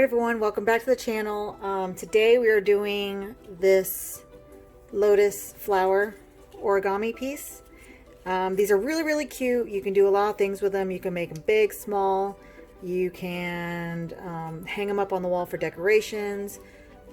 Alright everyone, welcome back to the channel. Today we are doing this lotus flower origami piece. These are really cute. You can do a lot of things with them. You can make them big, small. You can hang them up on the wall for decorations.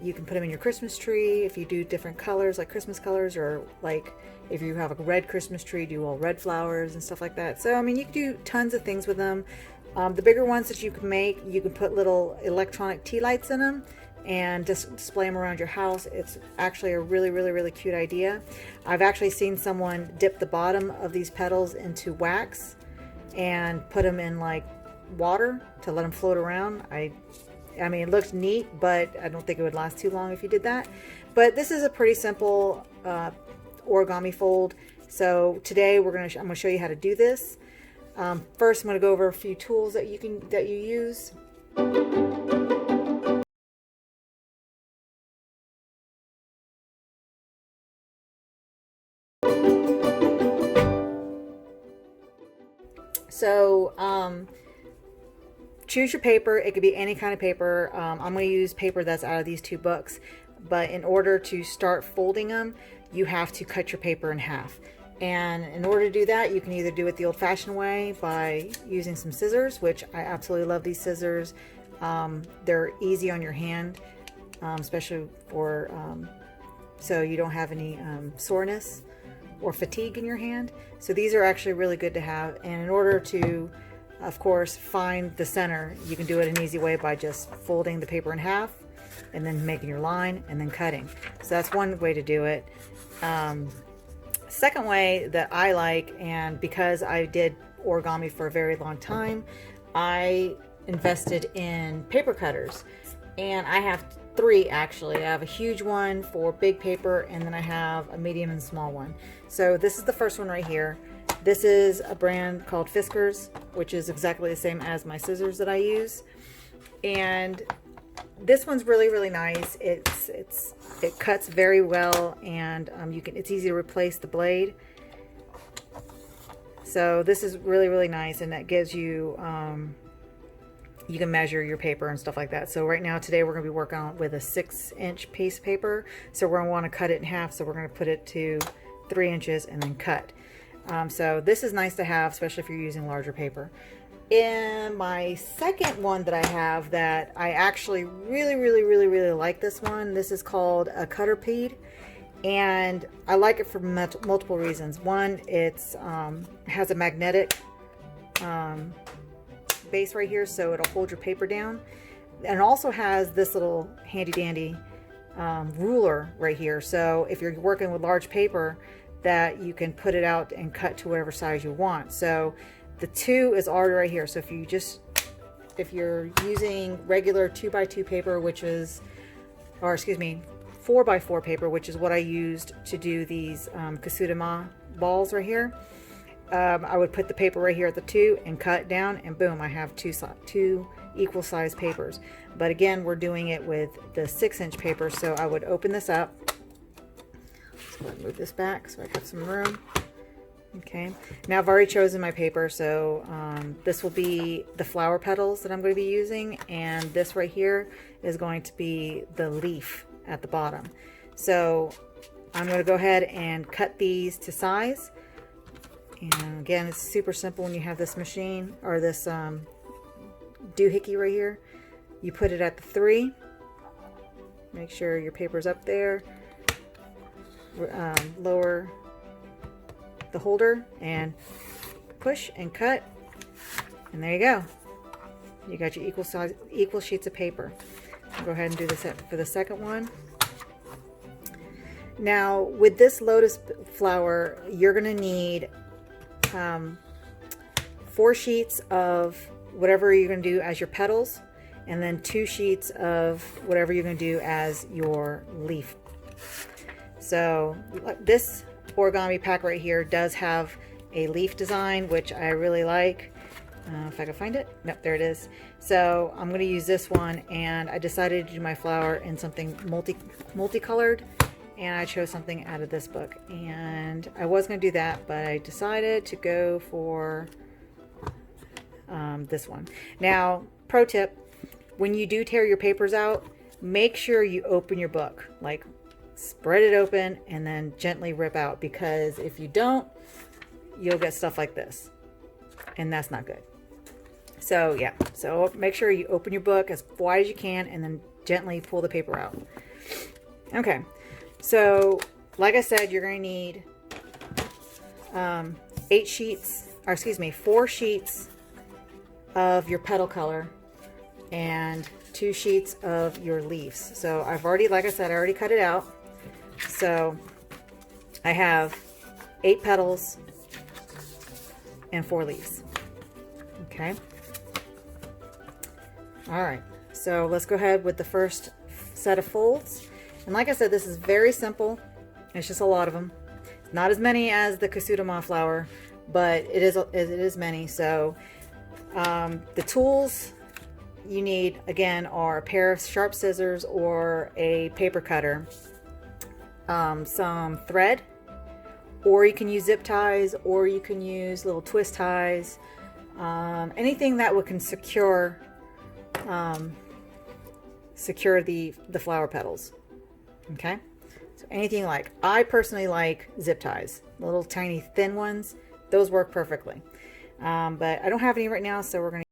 You can put them in your Christmas tree if you do different colors, like Christmas colors, or like if you have a red Christmas tree, do all red flowers and stuff like that. So I mean, you can do tons of things with them. The bigger ones that you can make, you can put little electronic tea lights in them and just display them around your house. It's actually a really cute idea. I've actually seen someone dip the bottom of these petals into wax and put them in like water to let them float around. I mean, it looks neat, but I don't think it would last too long if you did that. But this is a pretty simple origami fold. So today I'm gonna show you how to do this. First, I'm going to go over a few tools that you use. So, choose your paper. It could be any kind of paper. I'm going to use paper that's out of these two books. But in order to start folding them, you have to cut your paper in half. And in order to do that, you can either do it the old-fashioned way by using some scissors, which I absolutely love these scissors. They're easy on your hand, especially for so you don't have any soreness or fatigue in your hand. So these are actually really good to have. And in order to, of course, find the center, you can do it an easy way by just folding the paper in half and then making your line and then cutting. So that's one way to do it. Second way that I like, and because I did origami for a very long time, I invested in paper cutters, and I have three actually. I have a huge one for big paper, and then I have a medium and small one. So this is the first one right here. This is a brand called Fiskars, which is exactly the same as my scissors that I use. And this one's really nice. It cuts very well, and it's easy to replace the blade. So this is really nice, and that gives you you can measure your paper and stuff like that. So right now today we're going to be working on with a 6-inch piece paper. So we're going to want to cut it in half. So we're going to put it to 3 inches and then cut. So this is nice to have, especially if you're using larger paper. In my second one that I have that I actually really like this one. This is called a cutter ped, and I like it for multiple reasons. One, it's has a magnetic base right here, so it'll hold your paper down, and it also has this little handy dandy ruler right here. So if you're working with large paper, that you can put it out and cut to whatever size you want. So the 2 is already right here. So if you're using regular 2x2 paper, which is, or excuse me, 4x4 paper, which is what I used to do these kasudama balls right here, I would put the paper right here at the 2 and cut down, and boom, I have two equal size papers. But again, we're doing it with the 6-inch paper, so I would open this up. So I'll move this back so I got some room. Okay, now I've already chosen my paper, so this will be the flower petals that I'm going to be using, and this right here is going to be the leaf at the bottom. So I'm going to go ahead and cut these to size. And again, it's super simple when you have this machine, or this doohickey right here. You put it at the 3. Make sure your paper's up there. Lower the holder and push and cut, and there you go. You got your equal sheets of paper. I'll go ahead and do this for the second one. Now with this lotus flower, you're gonna need 4 sheets of whatever you're gonna do as your petals, and then 2 sheets of whatever you're gonna do as your leaf. So this origami pack right here does have a leaf design, which I really like. If I can find it. Nope, there it is. So I'm going to use this one, and I decided to do my flower in something multicolored, and I chose something out of this book. And I was going to do that, but I decided to go for this one. Now, pro tip, when you do tear your papers out, make sure you open your book, like spread it open and then gently rip out, because if you don't, you'll get stuff like this, and that's not good. So yeah, so make sure you open your book as wide as you can and then gently pull the paper out. Okay, so like I said, you're going to need 4 sheets of your petal color and 2 sheets of your leaves. So I've already, like I said, I already cut it out. So I have 8 petals and 4 leaves. Okay. All right, so let's go ahead with the first set of folds. And like I said, this is very simple. It's just a lot of them. Not as many as the Kasudama flower, but it is many. So the tools you need, again, are a pair of sharp scissors or a paper cutter, some thread, or you can use zip ties, or you can use little twist ties, anything that can secure the flower petals. Okay, so anything, like, I personally like zip ties, the little tiny thin ones. Those work perfectly, but I don't have any right now, so we're going to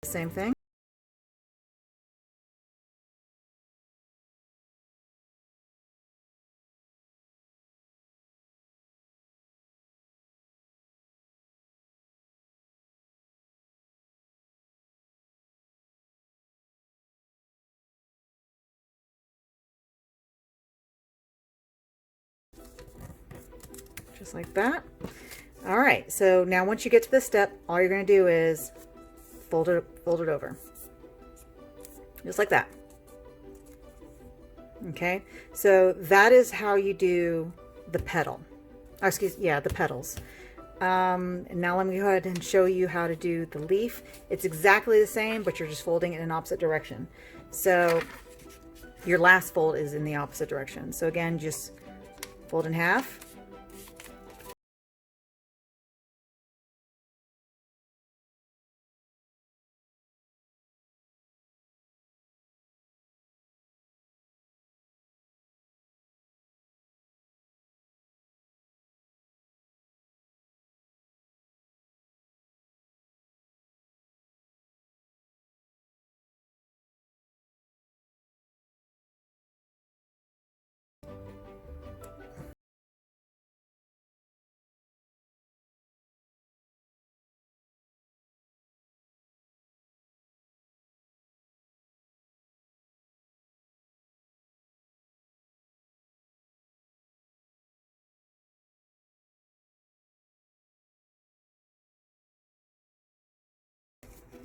the same thing. Just like that. All right, so now once you get to this step, all you're going to do is fold it over, just like that. Okay, so that is how you do the petal. Oh, the petals. Now let me go ahead and show you how to do the leaf. It's exactly the same, but you're just folding it in an opposite direction. So your last fold is in the opposite direction. So again, just fold in half.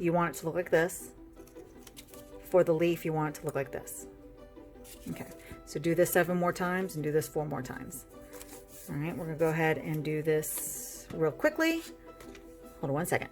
You want it to look like this. For the leaf, you want it to look like this. Okay, so do this 7 more times and do this 4 more times. All right, we're gonna go ahead and do this real quickly. Hold on 1 second.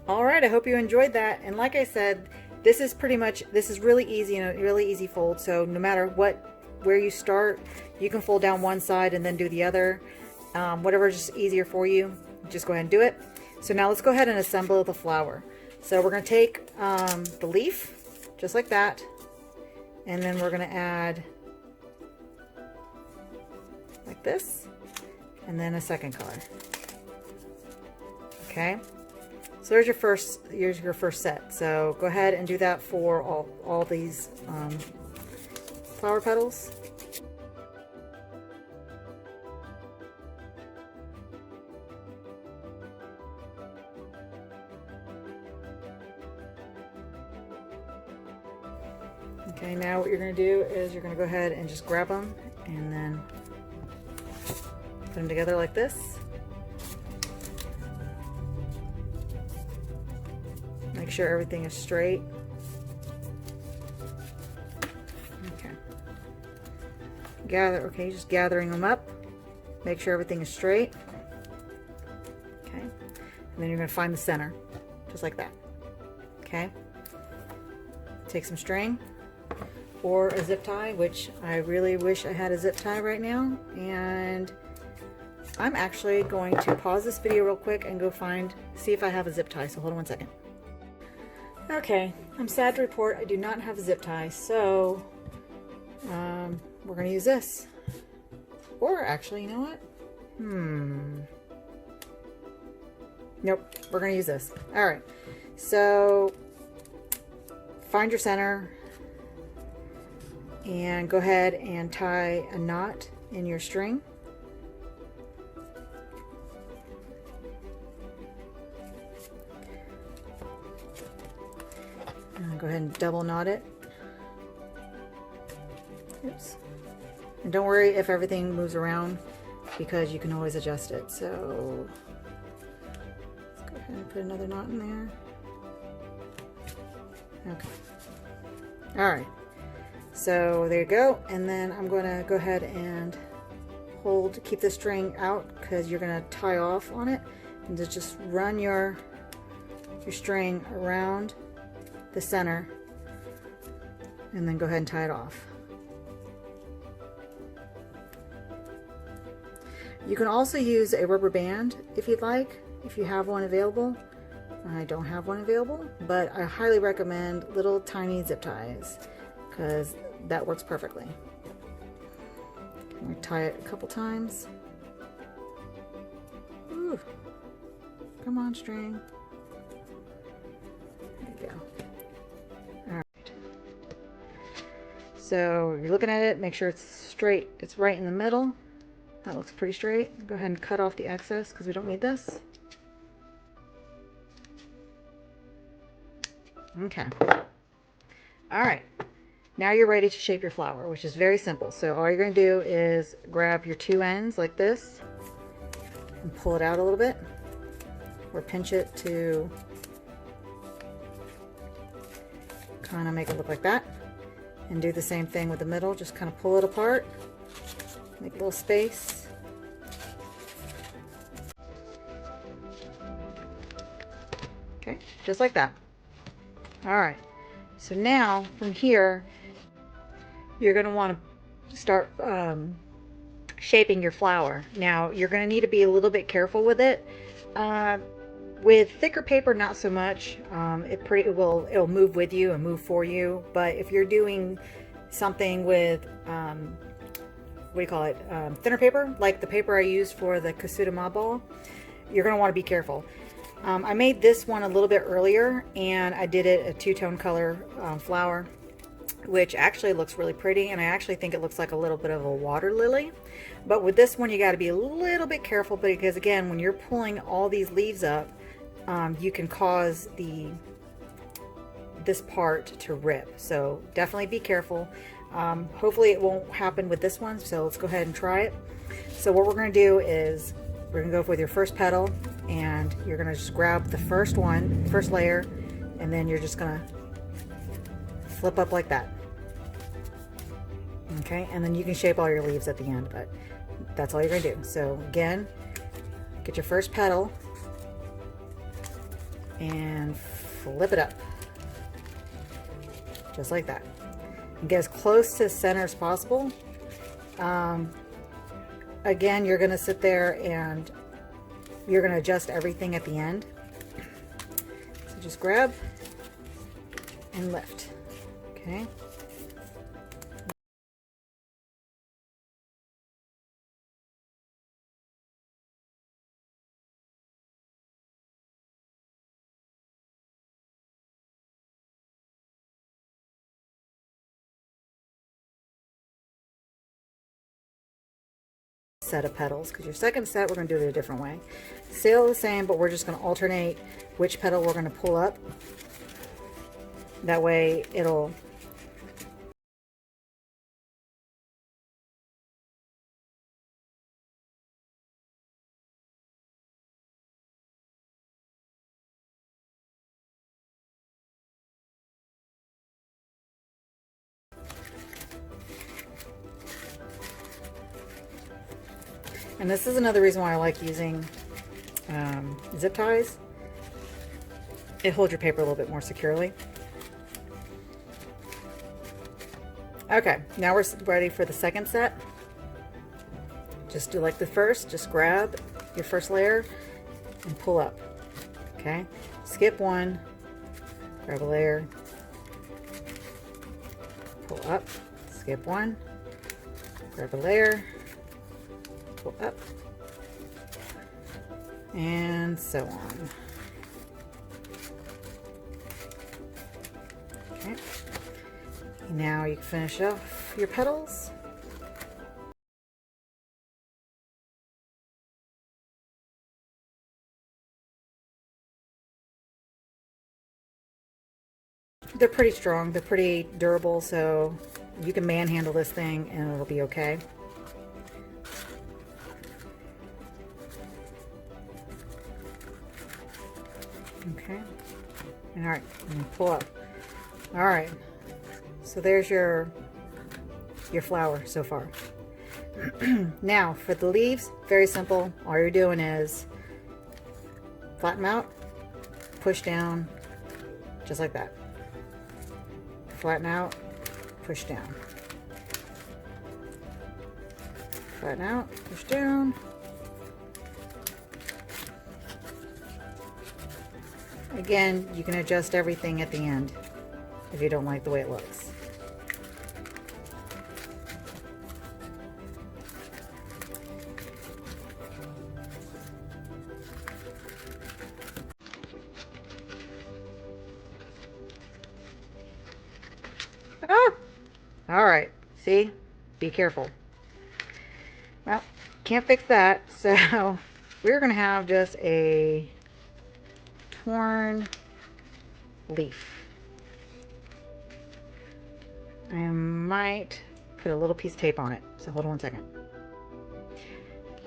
All right, I hope you enjoyed that. And like I said, this is really easy and a really easy fold. So no matter where you start, you can fold down one side and then do the other. Whatever is just easier for you, just go ahead and do it. So now let's go ahead and assemble the flower. So we're going to take the leaf, just like that, and then we're going to add like this, and then a second color. Okay, so there's your first set. So go ahead and do that for all these flower petals. Okay, now what you're going to do is you're going to go ahead and just grab them and then put them together like this. Make sure everything is straight. Okay. Just gathering them up. Make sure everything is straight. Okay. And then you're going to find the center, just like that. Okay. Take some string or a zip tie, which I really wish I had a zip tie right now. And I'm actually going to pause this video real quick and go see if I have a zip tie. So hold on one second. Okay, I'm sad to report I do not have a zip tie, so we're going to use this. Or actually, you know what? Nope, we're going to use this. All right, so find your center and go ahead and tie a knot in your string. Go ahead and double knot it. Oops. And don't worry if everything moves around, because you can always adjust it. So let's go ahead and put another knot in there. Okay. All right. So there you go. And then I'm going to go ahead and keep the string out, because you're going to tie off on it, and just run your string around the center and then go ahead and tie it off. You can also use a rubber band if you'd like, if you have one available. I don't have one available, but I highly recommend little tiny zip ties, because that works perfectly. I'm going to tie it a couple times. Ooh. Come on, string. There you go. So you're looking at it, make sure it's straight. It's right in the middle. That looks pretty straight. Go ahead and cut off the excess, because we don't need this. Okay. All right. Now you're ready to shape your flower, which is very simple. So all you're going to do is grab your two ends like this and pull it out a little bit, or pinch it to kind of make it look like that. And do the same thing with the middle, just kind of pull it apart, make a little space. Okay, just like that. All right, so now from here, you're going to want to start shaping your flower. Now, you're going to need to be a little bit careful with it. With thicker paper, not so much. It'll move with you and move for you. But if you're doing something with thinner paper, like the paper I used for the Kasudama ball, you're going to want to be careful. I made this one a little bit earlier, and I did it a two-tone color flower, which actually looks really pretty, and I actually think it looks like a little bit of a water lily. But with this one, you got to be a little bit careful, because again, when you're pulling all these leaves up, you can cause this part to rip. So definitely be careful. Hopefully it won't happen with this one, so let's go ahead and try it. So what we're going to do is we're going to go with your first petal, and you're going to just grab the first layer, and then you're just going to flip up like that. Okay, and then you can shape all your leaves at the end, but that's all you're going to do. So again, get your first petal, and flip it up. Just like that. And get as close to the center as possible. Again, you're going to sit there and you're going to adjust everything at the end. So just grab and lift. Okay. Set of petals, because your second set we're going to do it a different way. Still the same, but we're just going to alternate which petal we're going to pull up. That way it'll and this is another reason why I like using zip ties. It holds your paper a little bit more securely. Okay, now we're ready for the second set. Just do like the first, just grab your first layer and pull up. Okay, skip one, grab a layer, pull up, skip one, grab a layer, pull up, and so on. Okay. Now you can finish off your petals. They're pretty strong, they're pretty durable, so you can manhandle this thing and it'll be okay. Okay. All right, and pull up. All right. So there's your flower so far. Now for the leaves, very simple. All you're doing is flatten them out, push down, just like that. Flatten out, push down. Flatten out, push down. Again, you can adjust everything at the end if you don't like the way it looks. Ah! All right, see? Be careful. Well, can't fix that, so we're gonna have just a torn leaf. I might put a little piece of tape on it, so hold on one second.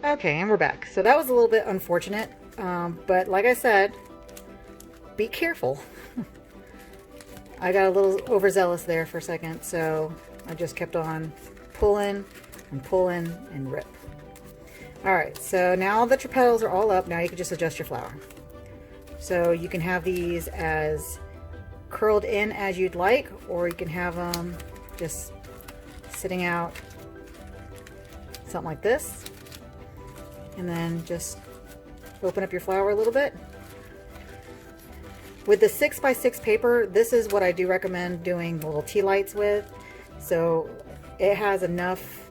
Okay, and we're back. So that was a little bit unfortunate, but like I said, be careful. I got a little overzealous there for a second, so I just kept on pulling and pulling and rip. Alright, so now that your petals are all up, now you can just adjust your flower. So you can have these as curled in as you'd like, or you can have them just sitting out something like this, and then just open up your flower a little bit. With the 6x6 paper, this is what I do recommend doing the little tea lights with. So it has enough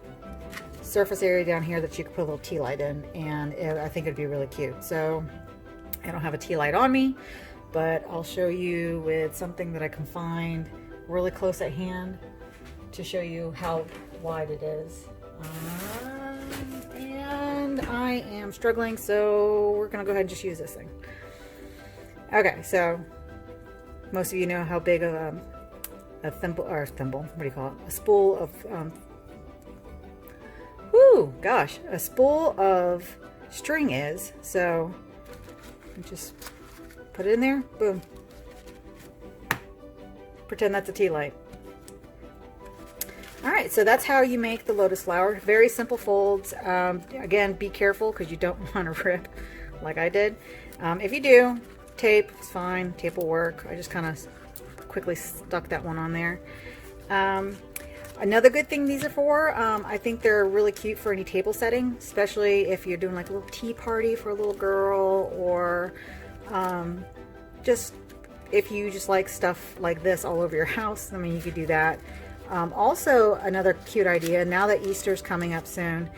surface area down here that you can put a little tea light in, and I think it'd be really cute. So I don't have a tea light on me, but I'll show you with something that I can find really close at hand to show you how wide it is. And I am struggling, so we're gonna go ahead and just use this thing. Okay, so most of you know how big a thimble, what do you call it? A spool of, a spool of string is. So just put it in there, boom. Pretend that's a tea light. All right, so that's how you make the lotus flower. Very simple folds. Again, be careful because you don't want to rip like I did. If you do, tape is fine. Tape will work. I just kind of quickly stuck that one on there. Another good thing these are for, I think they're really cute for any table setting, especially if you're doing like a little tea party for a little girl, or just if you just like stuff like this all over your house. I mean, you could do that. Also, another cute idea, now that Easter's coming up soon,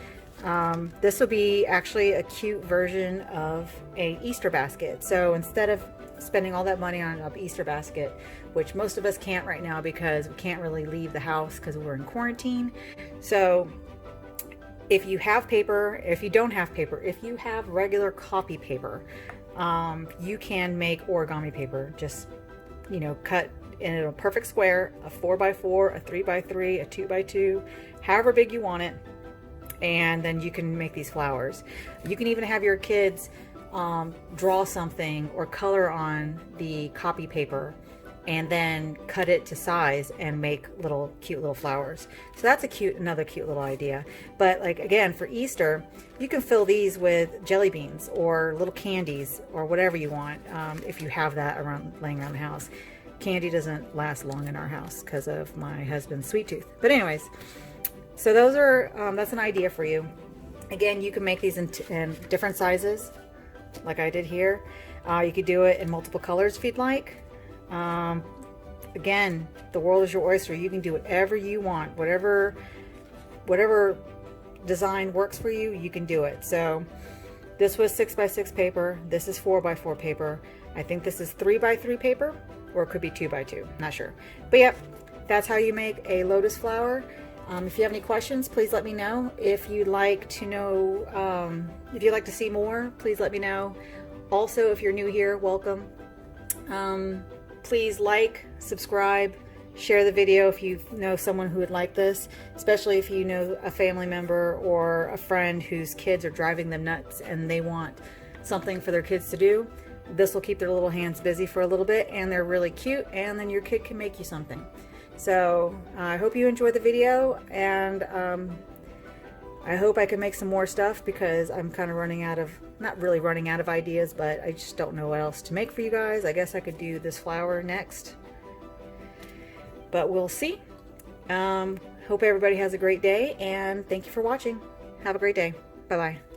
this will be actually a cute version of a Easter basket. So instead of spending all that money on an Easter basket, which most of us can't right now because we can't really leave the house because we're in quarantine. So if you have paper, if you don't have paper, if you have regular copy paper, you can make origami paper. Just, you know, cut in a perfect square, a 4x4, a 3x3, a 2x2, however big you want it, and then you can make these flowers. You can even have your kids draw something or color on the copy paper and then cut it to size and make little cute little flowers. So that's another cute little idea. But like, again, for Easter, you can fill these with jelly beans or little candies or whatever you want, if you have that laying around the house. Candy doesn't last long in our house because of my husband's sweet tooth. But anyways, so those are that's an idea for you. Again, you can make these in different sizes, like I did here. You could do it in multiple colors if you'd like. Again, the world is your oyster. You can do whatever you want, whatever design works for you, you can do it. So this was 6x6 paper. This is 4x4 paper. I think this is 3x3 paper, or it could be 2x2. Not sure. But yep, that's how you make a lotus flower. If you have any questions, please let me know. If you'd like to know, if you'd like to see more, please let me know. Also, if you're new here, welcome. Please like, subscribe, share the video if you know someone who would like this, especially if you know a family member or a friend whose kids are driving them nuts and they want something for their kids to do. This will keep their little hands busy for a little bit, and they're really cute, and then your kid can make you something. So I hope you enjoyed the video, and I hope I can make some more stuff because I'm kind of running out of, not really running out of ideas, but I just don't know what else to make for you guys. I guess I could do this flower next, but we'll see. Hope everybody has a great day, and thank you for watching. Have a great day. Bye-bye.